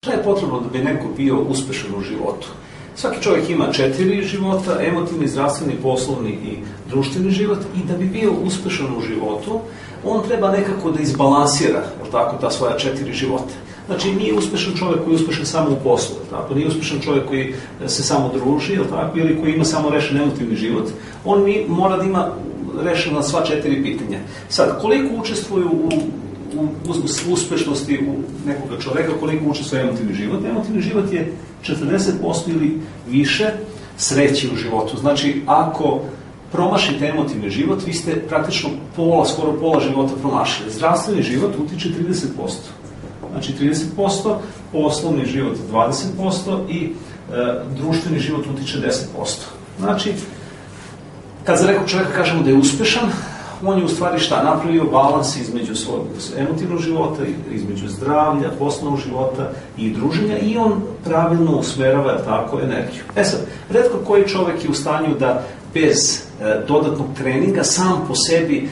Šta je potrebno da bi neko bio uspešan u životu? Svaki čovjek ima 4 života, emotivni, zdravstveni, poslovni i društveni život, i da bi bio uspešan u životu, on treba nekako da izbalansira, tako, ta svoja 4 života. Znači, nije uspešan čovjek koji je uspešan samo u poslu, tako, nije uspešan čovjek koji se samo druži, tako, ili koji ima samo rešen emotivni život. On mora da ima rešena sva 4 pitanja. Sad, koliko učestvuju u uspešnosti u nekoga čoveka, koliko učestvuje emotivni život? Emotivni život je 40% ili više sreće u životu. Znači, ako promašite emotivni život, vi ste praktično skoro pola života promašili. Zdravstveni život utiče 30%. Znači 30%, poslovni život 20% i društveni život utiče 10%. Znači, kad za nekog čoveka kažemo da je uspešan, on je u stvari šta? Napravio balans između svog emotivnog života, između zdravlja, poslovnog života i druženja, i on pravilno usmerava tako energiju. Sad, retko koji čovek je u stanju da bez dodatnog treninga sam po sebi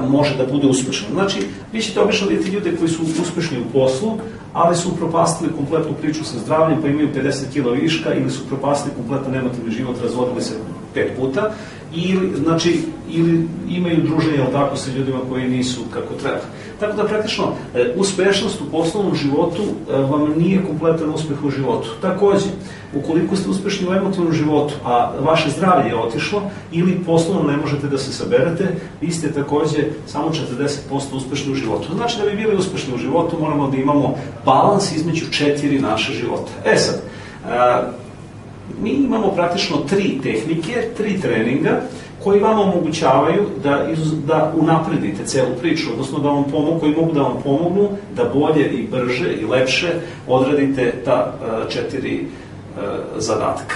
može da bude uspešan. Znači, vi ćete obično vidjeti ljude koji su uspešni u poslu, ali su upropastili kompletnu priču sa zdravljem, pa imaju 50 kila viška, ili su upropastili kompletan emotivni život, razvodili se 5 puta, ili imaju druženje tako sa ljudima koji nisu kako treba. Tako da praktično uspešnost u poslovnom životu vam nije kompletan uspeh u životu. Takođe, ukoliko ste uspešni u emotivnom životu, a vaše zdravlje je otišlo, ili poslovno ne možete da se saberete, vi ste takođe samo 40% uspešni u životu. Znači, da bi bili uspešni u životu, moramo da imamo balans između 4 naše života. Sad, mi imamo praktično 3 tehnike, 3 treninga koji vam omogućavaju da unapredite celu priču, odnosno koji mogu da vam pomognu da bolje i brže i lepše odradite ta 4 zadatka.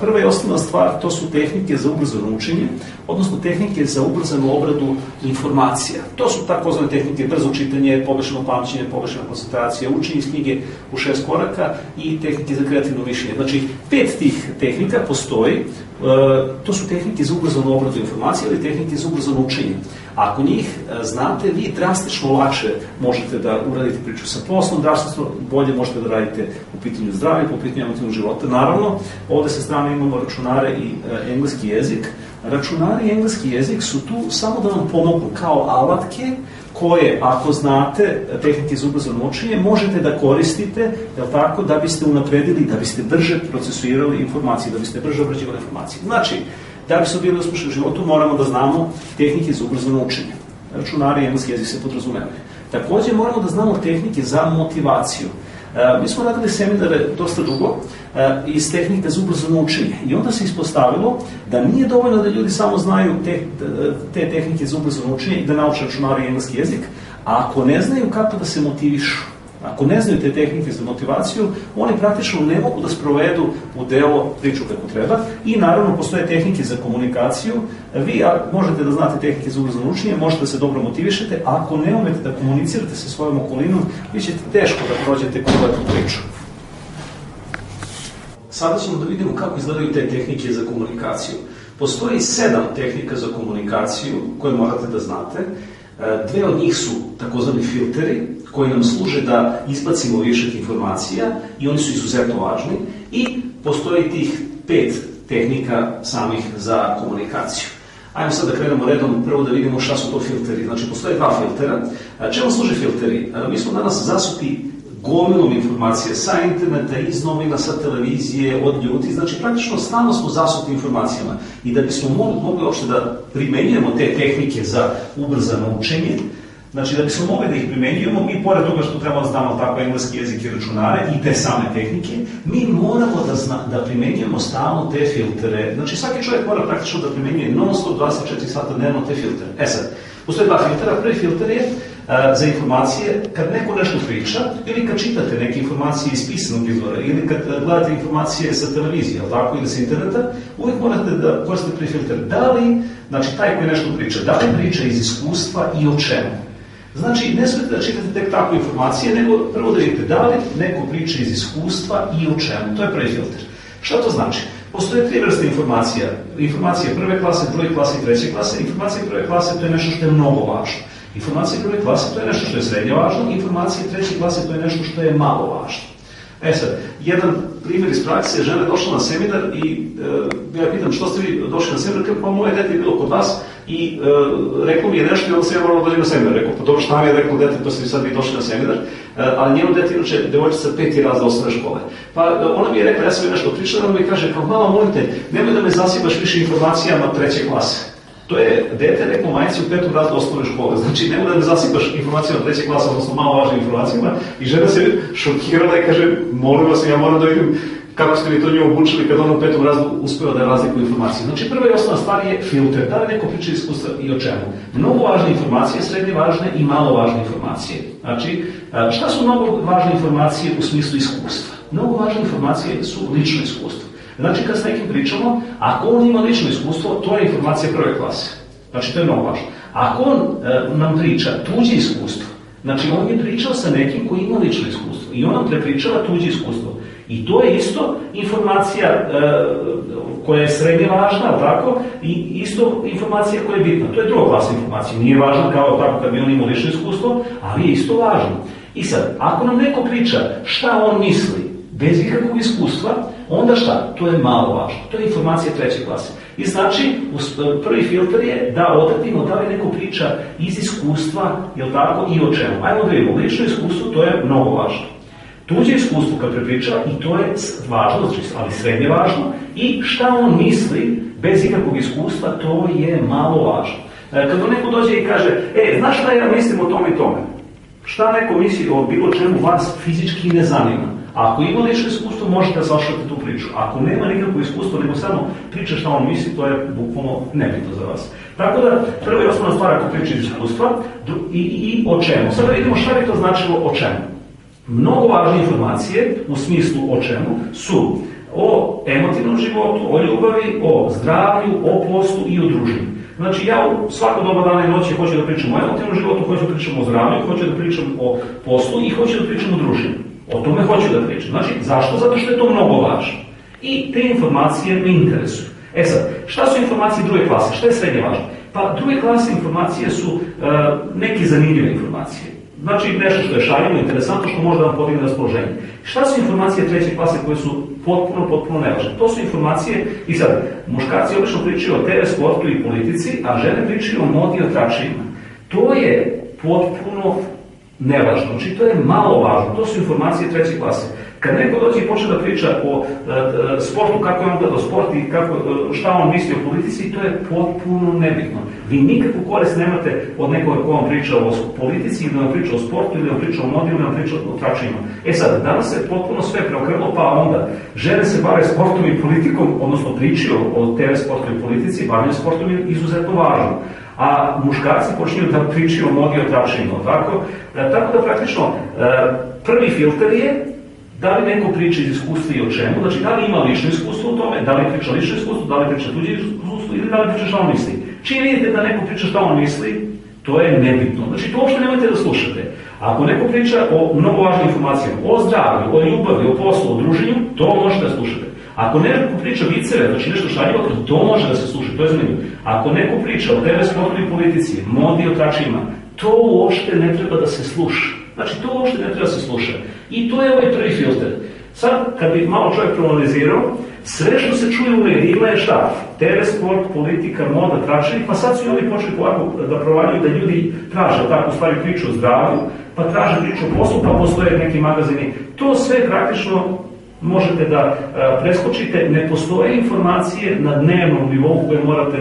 Prva i osnovna stvar, to su tehnike za ubrzano učenje, odnosno tehnike za ubrzanu obradu informacija. To su takozvane tehnike brzo čitanje, pogrešno pamćenje, pogrešna koncentracija, učenje iz knjige u 6 koraka i tehnike za kreativno mišljenje. Znači, 5 tih tehnika postoji, to su tehnike za ubrzanu obradu informacija ili tehnike za ubrzano učenje. Ako njih znate, vi drastično lakše možete da uradite priču sa poslom, drastično bolje možete da radite u pitanju zdravlja, po pitanju emotivnog života. Naravno, ovde sa strane imamo računare i engleski jezik. Računari i engleski jezik su tu samo da vam pomognu kao alatke koje, ako znate tehnike za ubrzano učenje, možete da koristite, tako, da biste unapredili, da biste brže procesuirali informacije, da biste brže obrađivali informacije. Znači, da bi se bili uspešni u životu, moramo da znamo tehnike za ubrzano učenje. Računari i engleski jezik se podrazumevaju. Takođe, moramo da znamo tehnike za motivaciju. Mi smo radili seminare dosta dugo iz tehnika za ubrzano učenje, i onda se ispostavilo da nije dovoljno da ljudi samo znaju te tehnike za ubrzano učenje i da nauče računari i engleski jezik, a ako ne znaju kako da se motivišu, ako ne znaju te tehnike za motivaciju, oni praktično ne mogu da sprovedu u delo priču kako treba. I naravno, postoje tehnike za komunikaciju. Vi možete da znate tehnike za ubrzano učenje, možete da se dobro motivišete, a ako ne umete da komunicirate sa svojom okolinom, vi ćete teško da prođete kompletnu priču. Sada ćemo da vidimo kako izgledaju te tehnike za komunikaciju. Postoji 7 tehnika za komunikaciju koje morate da znate. 2 od njih su takozvani filteri, koji nam služe da izbacimo višak informacija, i oni su izuzetno važni, i postoji tih 5 tehnika samih za komunikaciju. Ajmo sad da krenemo redom, prvo da vidimo šta su to filteri. Znači, postoje 2 filtera. Čemu služe filteri? Mi smo danas zasuti gomilom informacije sa interneta, iz novina, sa televizije, od ljudi. Znači, praktično stalno smo zasuti informacijama, i da bismo mogli uopšte da primenjujemo te tehnike za ubrzano učenje, znači da bismo mogli da ih primenjujemo, mi pored toga što trebamo da znamo tako engleski jezik i računare i te same tehnike, mi moramo da primenjujemo stalno te filtere. Znači, svaki čovjek mora praktično da primenjuje non-stop 24 sata dnevno te filtere. Sad, postoje 2 filtera. Prvi filter je za informacije kad neko nešto priča, ili kad čitate neke informacije iz pisanog izvora, ili kad gledate informacije sa televizije, tako, ili sa interneta, uvijek morate da koristite prvi filter. Da li, znači, taj koji nešto priča, da li priča iz iskustva i o čemu? Znači, ne smete da čitate tek tako informacije, nego prvo da vidite da li neko priča iz iskustva i o čemu. To je prvi filter. Šta to znači? Postoje 3 vrste informacija. Informacije prve klase, druge klase i treće klase. Informacije prve klase, to je nešto što je mnogo važno. Informacije prve klase, to je nešto što je srednje važno. Informacije treće klase, to je nešto što je malo važno. Sad, jedan primjer iz prakse, žena je došla na seminar i ja pitam što ste vi došli na seminar, pa moje dete je bilo kod vas i reklo mi je nešto i onda se ja morala dođe na seminar. Rekao, pa dobro, šta mi je reklo dete, to ste vi sad vi došli na seminar, ali njeno dete inače devojčica 5. razred osnovne škole. Pa ona mi je rekla, ja sam joj nešto pričala, ona mi kaže, kao mama, molim te, nemoj da me zasipaš više informacijama 3. klase. To je dete rekao majici u 5. razredu osnovne škole. Znači, nemoj da me zasipaš informacijama 3. klasa, odnosno malo važnim informacijama. I žena se šokirala i kaže, molim vas, ja moram da vidim kako ste mi to nju obučili kad ona u 5. razredu uspeva da razlikuje informacije. Znači, prva i osnovna stvar je filter. Da li neko priča iskustva i o čemu? Mnogo važne informacije, srednje važne i malo važne informacije. Znači, šta su mnogo važne informacije u smislu iskustva? Mnogo važne informacije su lično iskustvo. Znači, kad s nekim pričamo, ako on ima lično iskustvo, to je informacija prve klase. Znači, to je mnogo važno. Ako on nam priča tuđe iskustvo, znači, on je pričao sa nekim koji ima lično iskustvo i on nam prepričava tuđe iskustvo. I to je isto informacija koja je srednje važna, tako? I isto informacija koja je bitna. To je druga klasa informacije. Nije važna kao tako kad bi on imao lično iskustvo, ali je isto važno. I sad, ako nam neko priča šta on misli, bez ikakvog iskustva, onda šta? To je malo važno. To je informacija 3. klase. I znači, prvi filter je da odredimo da li neko priča iz iskustva, jel tako, i o čemu. Ajmo da vidimo, lično iskustvo, to je mnogo važno. Tuđe iskustvo kad prepriča, i to je važno, znači, ali srednje važno, i šta on misli bez ikakvog iskustva, to je malo važno. Kad neko dođe i kaže, znaš šta ja mislim o tome i tome? Šta neko misli o bilo čemu vas fizički ne zanima? Ako ima lično iskustvo, možete da saslušate tu priču. Ako nema nikakvo iskustvo, nego samo priča šta on misli, to je bukvalno nebitno za vas. Tako da, prva i osnovna stvar ako priča iz iskustva i o čemu. Sada vidimo šta bi to značilo o čemu. Mnogo važne informacije u smislu o čemu su o emotivnom životu, o ljubavi, o zdravlju, o poslu i o druženju. Znači, ja u svako doba dana i noći hoću da pričam o emotivnom životu, hoću da pričam o zdravlju, hoću da pričam o poslu i hoću da pričam o druženju. O tome hoću da pričam. Znači, zašto? Zato što je to mnogo važno. I te informacije me interesuju. Sad, šta su informacije druge klase? Šta je srednje važno? Pa, druge klase informacije su neke zanimljive informacije. Znači, nešto što je šaljivo, interesantno, što može da vam podigne raspoloženje. Šta su informacije 3. klase koje su potpuno nevažne? To su informacije, i sad, muškarci obično pričaju o TV sportu i politici, a žene pričaju o modi i o tračevima. To je potpuno nevažno, znači to je malo važno, to su informacije 3. klase. Kad neko dođe i počne da priča o sportu, kako je on gledao sport i šta on misli o politici, to je potpuno nebitno. Vi nikakvu korist nemate od nekoga ko vam priča o politici, ili vam priča o sportu, ili vam priča o modi, ili vam priča o tračima. Sad, danas se potpuno sve preokrenulo, pa onda žene se bave sportom i politikom, odnosno pričaju o TV sportu i politici, bavljanje sportom je izuzetno važno. A muškarci počinju da pričaju o modi i o tračima, tako? Tako da praktično prvi filter je da li neko priča iz iskustva i o čemu, znači da li ima lično iskustvo u tome, da li priča lično iskustvo, da li priča tuđe iskustvo ili da li priča šta on misli. Čim vidite da neko priča šta on misli, to je nebitno. Znači to uopšte nemojte da slušate. Ako neko priča o mnogo važnim informacijama, o zdravlju, o ljubavi, o poslu, o druženju, to možete da slušate. Ako neko priča viceve, znači nešto šaljivo, to može da se sluša, to je zanimljivo. Ako neko priča o TV sportu i politici, modi i o tračima, to uopšte ne treba da se sluša. Znači, to uopšte ne treba da se sluša. I to je ovaj prvi filter. Sad, kad bi malo čovjek proanalizirao, sve što se čuje u medijima je šta? TV sport, politika, moda, tračevi, pa sad su i oni počeli ovako da provaljuju da ljudi traže tako stvari priču o zdravlju, pa traže priču o poslu, pa postoje neki magazini. To sve praktično možete da preskočite, ne postoje informacije na dnevnom nivou koje morate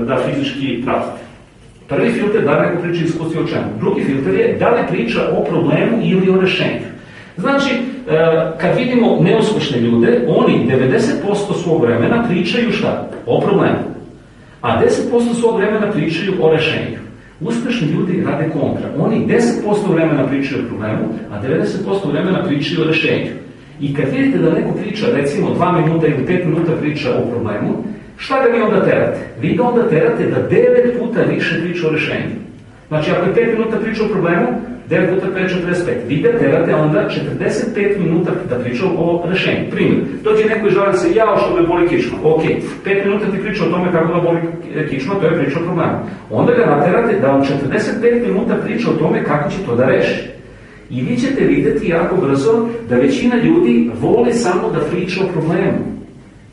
da fizički pratite. Prvi filter da neko priča iskustvo o čemu. Drugi filter je da li priča o problemu ili o rešenju. Znači, kad vidimo neuspešne ljude, oni 90% svog vremena pričaju šta? O problemu. A 10% svog vremena pričaju o rešenju. Uspešni ljudi rade kontra. Oni 10% vremena pričaju o problemu, a 90% vremena pričaju o rešenju. I kad vidite da neko priča, recimo 2 minuta ili 5 minuta priča o problemu, šta ga vi onda terate? Vi ga onda terate da 9 puta više priča o rešenju. Znači, ako je 5 minuta priča o problemu, 9 puta 5 je 45. Vi ga terate onda 45 minuta da priča o rešenju. Primjer, dođe neko i žali se, jao što me boli kičma. Ok, 5 minuta ti priča o tome kako da boli kičma, to je priča o problemu. Onda ga naterate da on 45 minuta priča o tome kako će to da reši. I vi ćete vidjeti jako brzo da većina ljudi vole samo da priča o problemu.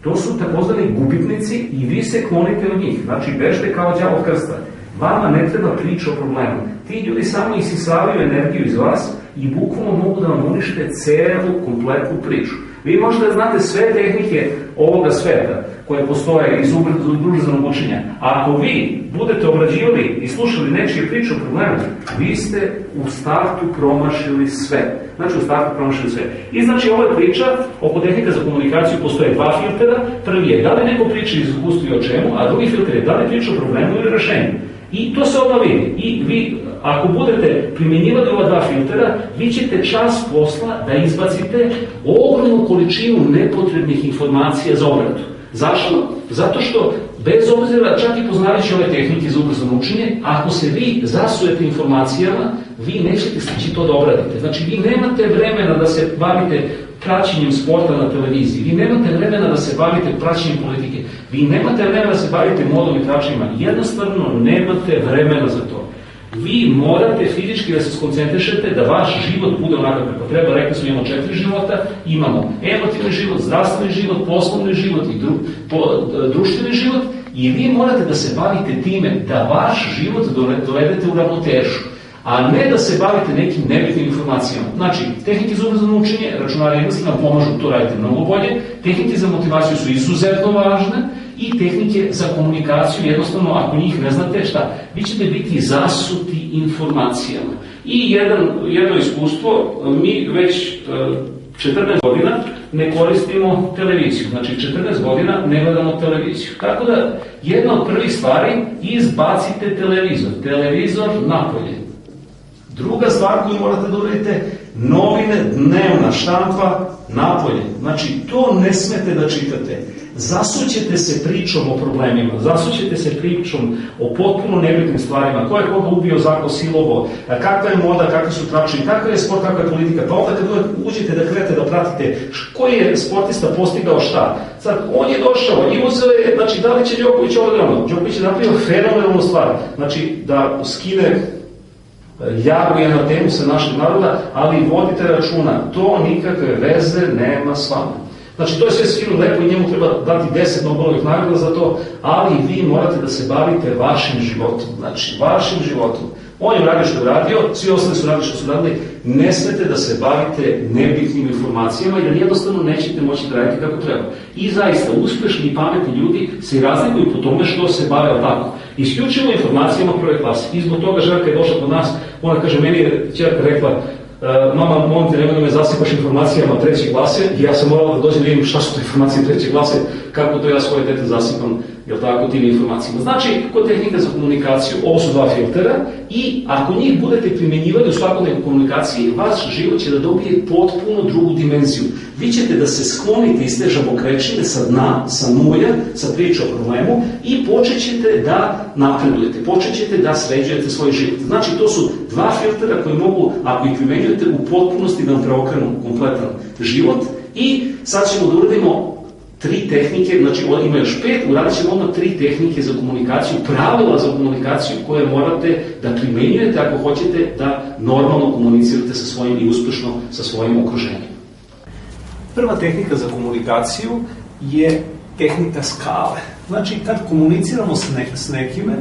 To su takozvani gubitnici i vi se klonite od njih. Znači, bežte kao đavo od krsta. Vama ne treba priča o problemu. Ti ljudi samo isisavaju energiju iz vas i bukvalno mogu da vam unište celu, kompletnu priču. Vi možete da znate sve tehnike ovoga sveta koje postoje iz ubrzanog učenja. A ako vi budete obrađivali i slušali nečije priče o problemu, vi ste u startu promašili sve. Znači, u startu promašili sve. I znači, ova priča oko tehnika za komunikaciju postoje dva filtera. Prvi je da li neko priča iz iskustva i o čemu, a drugi filter je da li priča o problemu ili rešenju. I to se odmah vidi. I vi, ako budete primjenjivali ova dva filtera, vi ćete čas posla da izbacite ogromnu količinu nepotrebnih informacija za obradu. Zašto? Zato što, bez obzira, čak i poznavajući ove tehnike za ubrzano učenje, ako se vi zasujete informacijama, vi nećete stići to da obradite. Znači, vi nemate vremena da se bavite praćenjem sporta na televiziji, vi nemate vremena da se bavite praćenjem politike, vi nemate vremena da se bavite modom i tračima, jednostavno nemate vremena za to. Vi morate fizički da se skoncentrišete da vaš život bude onako kako treba. Rekli smo, imamo 4 života, imamo emotivni život, zdravstveni život, poslovni život i društveni život i vi morate da se bavite time da vaš život dovedete u ravnotežu, a ne da se bavite nekim nebitnim informacijama. Znači, tehnike za ubrzano učenje, računari jednostavno pomažu, to radite mnogo bolje, tehnike za motivaciju su izuzetno važne i tehnike za komunikaciju, jednostavno, ako njih ne znate, šta? Vi ćete biti zasuti informacijama. I jedno iskustvo, mi već 14 godina ne koristimo televiziju. Znači, 14 godina ne gledamo televiziju. Tako da, jedna od prvih stvari, izbacite televizor. Televizor napolje. Druga stvar koju morate da uradite, novine, dnevna štampa, napolje. Znači, to ne smete da čitate. Zasućete se pričom o problemima, zasućete se pričom o potpuno nebitnim stvarima, ko je koga ubio, zako, silovo, kakva je moda, kakvi su tračevi, kakva je sport, kakva je politika. Pa ovdje kad uđete da krenete da pratite koji je sportista postigao šta. Sad, on je došao i uzeo je, znači, da li će Đoković ovo drano? Đoković je napravio fenomenalnu stvar, znači, da skine jagu i anatemu sa našeg naroda, ali vodite računa, to nikakve veze nema s vama. Znači, to je sve svino lepo i njemu treba dati 10 Nobelovih nagrada za to, ali vi morate da se bavite vašim životom. Znači, vašim životom. On je uradio što je uradio, svi ostali su radili što su radili, ne smete da se bavite nebitnim informacijama jer jednostavno nećete moći da radite kako treba. I zaista, uspešni i pametni ljudi se razlikuju po tome što se bave tako. Isključivo informacijama prve klase. I zbog toga Žarka je došla kod nas, ona kaže, meni je ćerka rekla, mama, molim te, nemoj da me zasipaš informacijama 3. klase, i ja sam morala da dođem da vidim šta su to informacije 3. klase, kako to ja svoje dete zasipam, jel tako, tim informacijama. Znači, kod tehnika za komunikaciju, ovo su dva filtera i ako njih budete primjenjivali u svakodnevnoj komunikaciji, vaš život će da dobije potpuno drugu dimenziju. Vi ćete da se sklonite iz te žabokrečine sa dna, sa nulja, sa priče o problemu i počet ćete da napredujete, počet ćete da sređujete svoj život. Znači, to su dva filtera koji mogu, ako ih primjenjujete, u potpunosti da vam preokrenu kompletan život. I sad ćemo da uradimo 3 tehnike, znači ima još 5, uradit ćemo odmah 3 tehnike za komunikaciju, pravila za komunikaciju koje morate da primenjujete ako hoćete da normalno komunicirate sa svojim i uspešno sa svojim okruženjem. Prva tehnika za komunikaciju je tehnika skale. Znači, kad komuniciramo s nekime,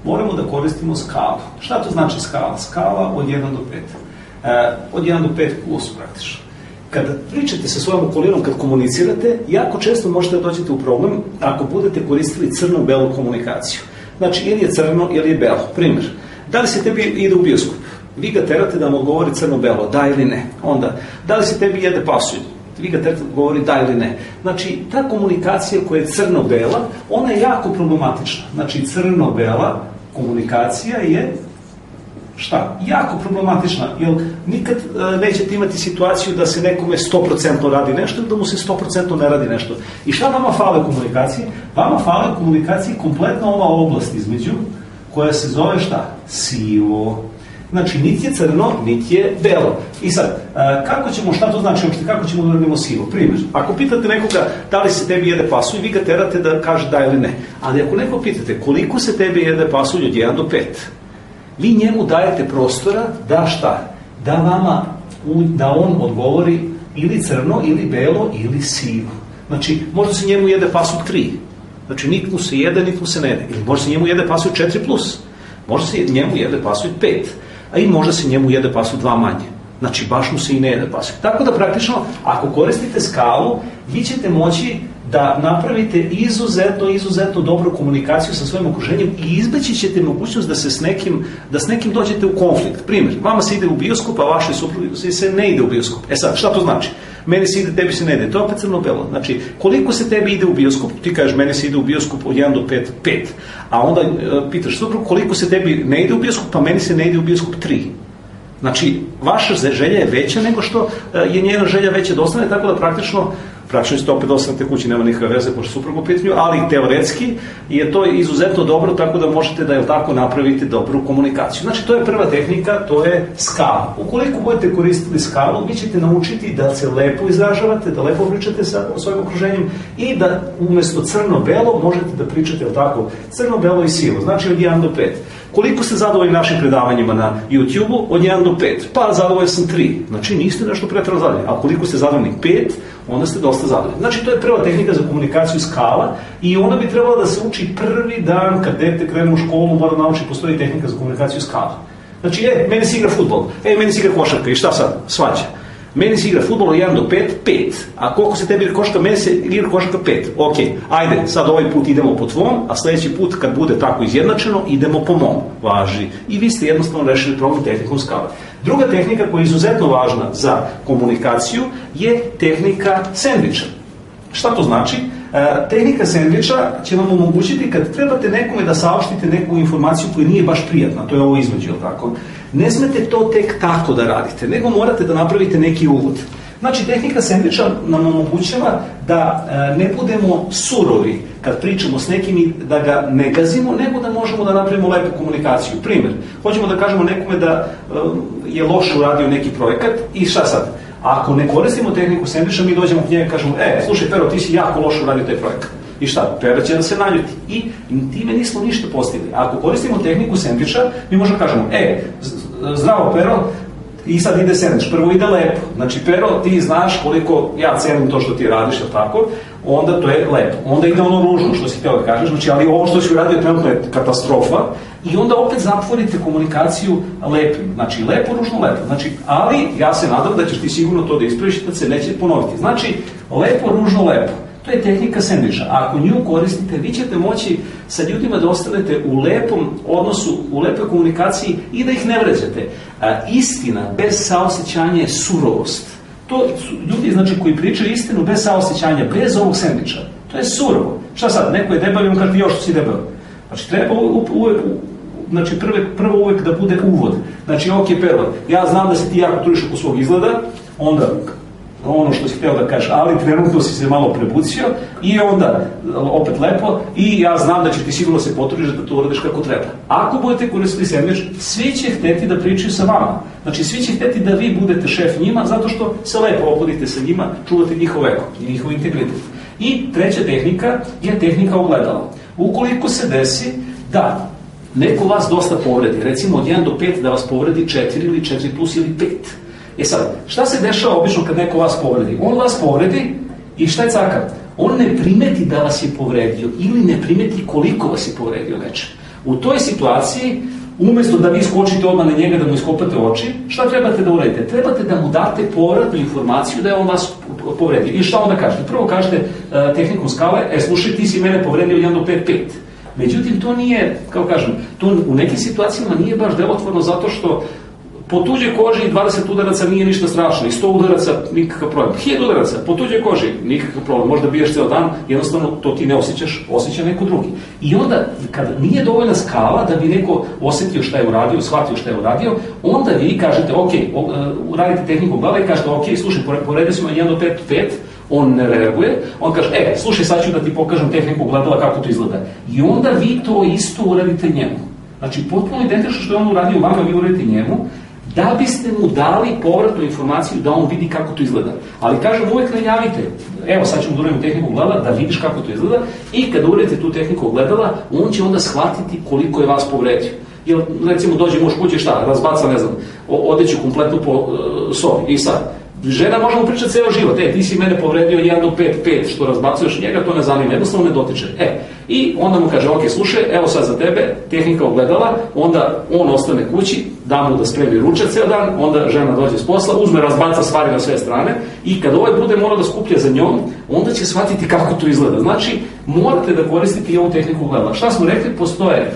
moramo da koristimo skalu. Šta to znači skala? Skala od 1 do 5. Od 1 do 5 plus praktično. Kada pričate sa svojom okolinom, kad komunicirate, jako često možete da dođete u problem ako budete koristili crno-belu komunikaciju. Znači, ili je crno, ili je belo. Primjer, da li se tebi ide u bioskop? Vi ga terate da vam odgovori crno-belo, da ili ne. Onda, da li se tebi jede pasulj? Vi ga terate da govori da ili ne. Znači, ta komunikacija koja je crno-bela, ona je jako problematična. Znači, crno-bela komunikacija je šta? Jako problematična, jer nikad nećete imati situaciju da se nekome 100% radi nešto ili da mu se 100% ne radi nešto. I šta vama fale komunikacije? Vama fale komunikacije kompletno ova oblast između, koja se zove šta? Sivo. Znači, niti je crno, niti je belo. I sad, kako ćemo, šta to znači uopšte, kako ćemo da uradimo sivo? Primjer, ako pitate nekoga da li se tebi jede pasulj, vi ga terate da kaže da ili ne. Ali ako neko pitate koliko se tebi jede pasulj od 1 do 5, vi njemu dajete prostora da šta? Da vama da on odgovori ili crno, ili belo, ili sivo. Znači, možda se njemu jede pasulj 3. Znači, nit mu se jede, nit mu se ne jede. Ili možda se njemu jede pasulj 4+. Možda se njemu jede pasulj 5. A i možda se njemu jede pasulj 2 manje. Znači, baš mu se i ne jede pasulj. Tako da, praktično, ako koristite skalu, vi ćete moći da napravite izuzetno dobru komunikaciju sa svojim okruženjem i izbeći ćete mogućnost da s nekim dođete u konflikt. Primjer, vama se ide u bioskop, a vašoj supruzi se ne ide u bioskop. E sad, šta to znači? Meni se ide, tebi se ne ide. To je opet crno-belo. Znači, koliko se tebi ide u bioskop? Ti kažeš, meni se ide u bioskop od 1 do 5. A onda pitaš suprugu, koliko se tebi ne ide u bioskop, pa meni se ne ide u bioskop 3. Znači, vaša želja je veća nego što je njena želja veća da ostane, tako da praktično ćete opet ostanete kući, nema nikakve veze pošto suprug u pitanju, ali teoretski je to izuzetno dobro, tako da možete da tako napravite dobru komunikaciju. Znači, to je prva tehnika, to je skala. Ukoliko budete koristili skalu, vi ćete naučiti da se lepo izražavate, da lepo pričate sa svojim okruženjem i da umesto crno-belo možete da pričate, tako, crno-belo i sivo, znači od 1 do 5. Koliko ste zadovoljni našim predavanjima na YouTube-u? Od 1 do 5. Pa zadovoljni sam 3. Znači niste nešto pretrano zadovoljni. A koliko ste zadovoljni 5, onda ste dosta zadovoljni. Znači to je prva tehnika za komunikaciju skala i ona bi trebala da se uči prvi dan kad dete krene u školu, mora nauči postoji tehnika za komunikaciju skala. Znači, meni se igra fudbal, meni se igra košarka i šta sad? Svađa. Meni se igra fudbal od 1 do 5, 5. A koliko se tebi igra košarka? Meni se igra košarka 5. Ok, ajde, sad ovaj put idemo po tvom, a sledeći put kad bude tako izjednačeno, idemo po mom. Važi. I vi ste jednostavno rešili problem tehnikom skala. Druga tehnika koja je izuzetno važna za komunikaciju je tehnika sendviča. Šta to znači? Tehnika sendviča će vam omogućiti kad trebate nekome da saopštite neku informaciju koja nije baš prijatna, to je ovo između, tako? Ne smete to tek tako da radite, nego morate da napravite neki uvod. Znači, tehnika sendviča nam omogućava da ne budemo surovi kad pričamo s nekim i da ga ne gazimo, nego da možemo da napravimo lepu komunikaciju. Primjer, hoćemo da kažemo nekome da je loše uradio neki projekat i šta sad? Ako ne koristimo tehniku sendviča, mi dođemo k njega i kažemo, slušaj Pero, ti si jako loše uradio taj projekat. I šta? Pero će da se naljuti. I time nismo ništa postigli. Ako koristimo tehniku sendviča, mi možemo kažemo, zdravo Pero, i sad ide sendvič. Prvo ide lepo. Znači, Pero, ti znaš koliko ja cenim to što ti radiš, tako, onda to je lepo. Onda ide ono ružno što si htio da kažeš, znači, ali ovo što si uradio trenutno je katastrofa. I onda opet zatvorite komunikaciju lepim. Znači, lepo, ružno, lepo. Znači, ali ja se nadam da ćeš ti sigurno to da ispraviš i da se neće ponoviti. Znači, lepo, ružno, lepo. To je tehnika sendviča. A ako nju koristite, vi ćete moći sa ljudima da ostanete u lepom odnosu, u lepoj komunikaciji i da ih ne vređate. Istina bez saosećanja je surovost. To su ljudi, znači, koji pričaju istinu bez saosećanja, bez ovog sendviča. To je surovo. Šta sad? Neko je debel i on kaže ti još što si debel. Znači, treba uvek, znači, prvo uvek da bude uvod. Znači, ok, Pero, ja znam da se ti jako trudiš oko svog izgleda, onda ono što si htio da kažeš, ali trenutno si se malo prebucio i onda opet lepo i ja znam da će ti sigurno se potrudiš da to uradiš kako treba. Ako budete koristiti sendvič, svi će hteti da pričaju sa vama. Znači, svi će hteti da vi budete šef njima zato što se lepo ophodite sa njima, čuvate njihov ego i njihov integritet. I treća tehnika je tehnika ogledala. Ukoliko se desi da neko vas dosta povredi, recimo od 1 do 5 da vas povredi 4 ili 4 plus ili 5. Sad, šta se dešava obično kad neko vas povredi? On vas povredi i šta je caka? On ne primeti da vas je povredio ili ne primeti koliko vas je povredio nečem. U toj situaciji, umesto da vi skočite odmah na njega da mu iskopate oči, šta trebate da uradite? Trebate da mu date povratnu informaciju da je on vas povredio. I šta onda kažete? Prvo kažete tehnikom skale, slušaj, ti si mene povredio 1 do 5, 5. Međutim, to nije, kao kažem, to u nekim situacijama nije baš delotvorno zato što po tuđoj koži 20 udaraca nije ništa strašno i 100 udaraca nikakav problem. 1000 udaraca po tuđoj koži nikakav problem. Možda biješ ceo dan, jednostavno to ti ne osjećaš, osjeća neko drugi. I onda, kada nije dovoljna skala da bi neko osetio šta je uradio, shvatio šta je uradio, onda vi kažete, ok, uradite tehniku glava i kažete, ok, slušaj, povredio smo 1 do 5, 5, on ne reaguje, on kaže, slušaj, sad ću da ti pokažem tehniku gledala kako to izgleda. I onda vi to isto uradite njemu. Znači, potpuno identično što je on uradio vama, vi uradite njemu, da biste mu dali povratnu informaciju da on vidi kako to izgleda. Ali kažem, uvek ne javite. Evo, sad ćemo da uradimo tehniku gledala, da vidiš kako to izgleda i kada uradite tu tehniku gledala, on će onda shvatiti koliko je vas povredio. Jer, recimo, dođe muž kući, šta, razbaca, ne znam, odeću kompletnu po sobi. I sad, žena može mu pričati ceo život, ti si mene povredio 1 do 5, što razbacuješ njega, to ne zanima, jednostavno ne dotiče. I onda mu kaže, ok, slušaj, evo sad za tebe, tehnika ogledala, onda on ostane kući, da mu da spremi ručak ceo dan, onda žena dođe s posla, uzme, razbaca stvari na sve strane i kad ovaj bude morao da skuplja za njom, onda će shvatiti kako to izgleda. Znači, morate da koristite i ovu tehniku ogledala. Šta smo rekli? Postoje,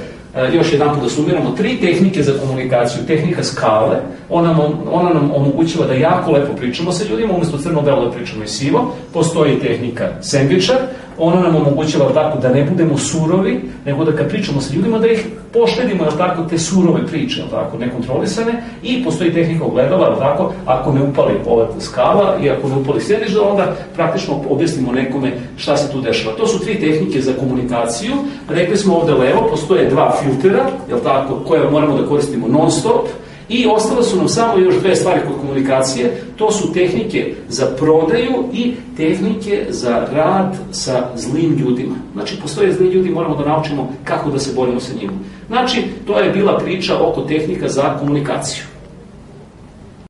još jedan put da sumiramo, 3 tehnike za komunikaciju. Tehnika skale, ona nam omogućava da jako lepo pričamo sa ljudima, umjesto crno-belo da pričamo i sivo. Postoji tehnika sendvičar, ona nam omogućava tako da ne budemo surovi, nego da kad pričamo sa ljudima da ih poštedimo, tako, te surove priče, tako, nekontrolisane. I postoji tehnika ogledala, tako, ako ne upali ova skala i ako ne upali sendvič, da onda praktično objasnimo nekome šta se tu dešava. To su 3 tehnike za komunikaciju. Rekli smo ovde levo, postoje 2 filtera, tako, koje moramo da koristimo non stop. I ostale su nam samo još 2 stvari kod komunikacije, to su tehnike za prodaju i tehnike za rad sa zlim ljudima. Znači, postoje zli ljudi, moramo da naučimo kako da se borimo sa njima. Znači, to je bila priča oko tehnika za komunikaciju.